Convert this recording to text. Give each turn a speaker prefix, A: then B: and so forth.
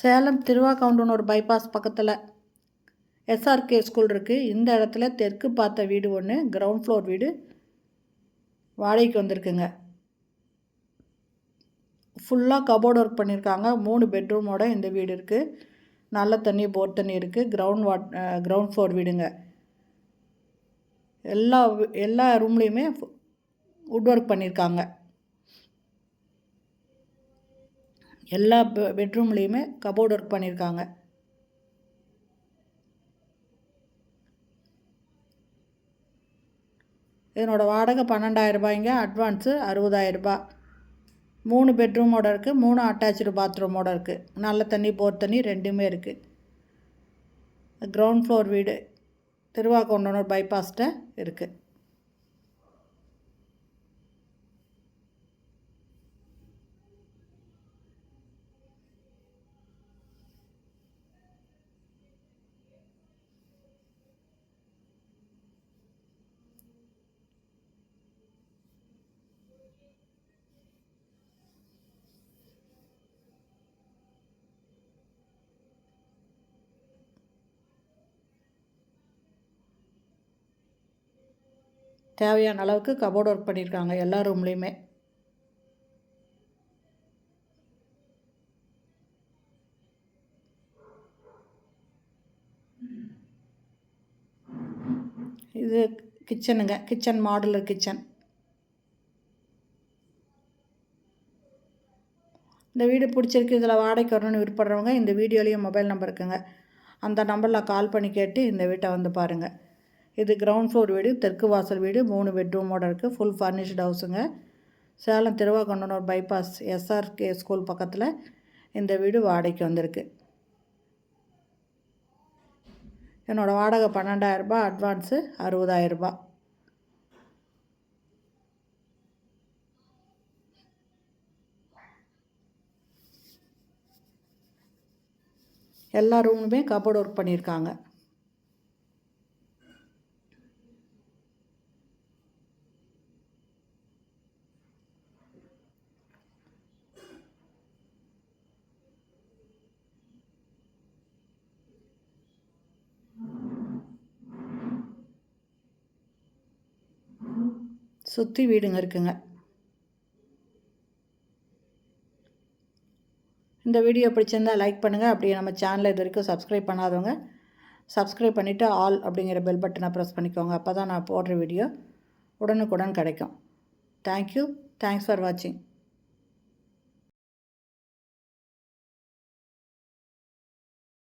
A: Salem Thiruvakkavundanur bypass பக்கத்தில் SRK school இருக்குது. இந்த இடத்துல தெற்கு பார்த்த வீடு ஒன்று, கிரவுண்ட் ஃப்ளோர் வீடு வாடகைக்கு வந்திருக்குங்க. ஃபுல்லாக கபோர்டு ஒர்க் பண்ணியிருக்காங்க. 3 பெட்ரூமோட இந்த வீடு இருக்குது. நல்ல தண்ணி, போர் தண்ணி இருக்குது. கிரவுண்ட் ஃப்ளோர் வீடுங்க. எல்லா ரூம்லேயுமே வுட் ஒர்க் பண்ணியிருக்காங்க. எல்லா பெட்ரூம்லேயுமே கபோர்டு ஒர்க் பண்ணியிருக்காங்க. இதனோட வாடகை 12,000 ரூபாய்ங்க. அட்வான்ஸு 60,000 ரூபாய். 3 பெட்ரூமோட இருக்குது. 3 அட்டாச்சு பாத்ரூமோட இருக்குது. நல்ல தண்ணி, போர் தண்ணி ரெண்டுமே இருக்குது. கிரவுண்ட் ஃப்ளோர் வீடு திருவாக்கவுண்டனூர் பைபாஸ்கிட்ட இருக்குது. தேவையான அளவுக்கு கபோர்டு ஒர்க் பண்ணியிருக்காங்க எல்லா ரூம்லேயுமே. இது கிச்சனுங்க. Kitchen modular kitchen. இந்த வீடு பிடிச்சிருக்கு, இதில் வாடகைக்கு வரணும்னு விருப்பப்படுறவங்க இந்த வீடியோலேயும் மொபைல் நம்பர் இருக்குங்க. அந்த நம்பரில் கால் பண்ணி கேட்டு இந்த வீட்டை வந்து பாருங்கள். இது கிரவுண்ட் ஃப்ளோர் வீடு, தெற்கு வாசல் வீடு, 3 பெட்ரூமோடு இருக்குது. ஃபுல் ஃபர்னிஷ்டு ஹவுஸுங்க. Salem Thiruvakkavundanur bypass SRK school பக்கத்தில் இந்த வீடு வாடகைக்கு வந்திருக்கு. என்னோடய வாடகை 12,000 ரூபாய், அட்வான்ஸு 60,000 ரூபாய். எல்லா ரூமுமே கபோர்டு ஒர்க் பண்ணியிருக்காங்க. சுற்றி வீடுங்க இருக்குங்க. இந்த வீடியோ பிடிச்சிருந்தால் லைக் பண்ணுங்கள். அப்படியே நம்ம சேனலை இது வரைக்கும் சப்ஸ்கிரைப் பண்ணாதவங்க சப்ஸ்கிரைப் பண்ணிவிட்டு ஆல் அப்படிங்கிற பெல் பட்டனை ப்ரெஸ் பண்ணிக்கோங்க. அப்போ தான் நான் போடுற வீடியோ உடனுக்குடன் கிடைக்கும். தேங்க்யூ. தேங்க்ஸ் ஃபார் வாட்சிங்.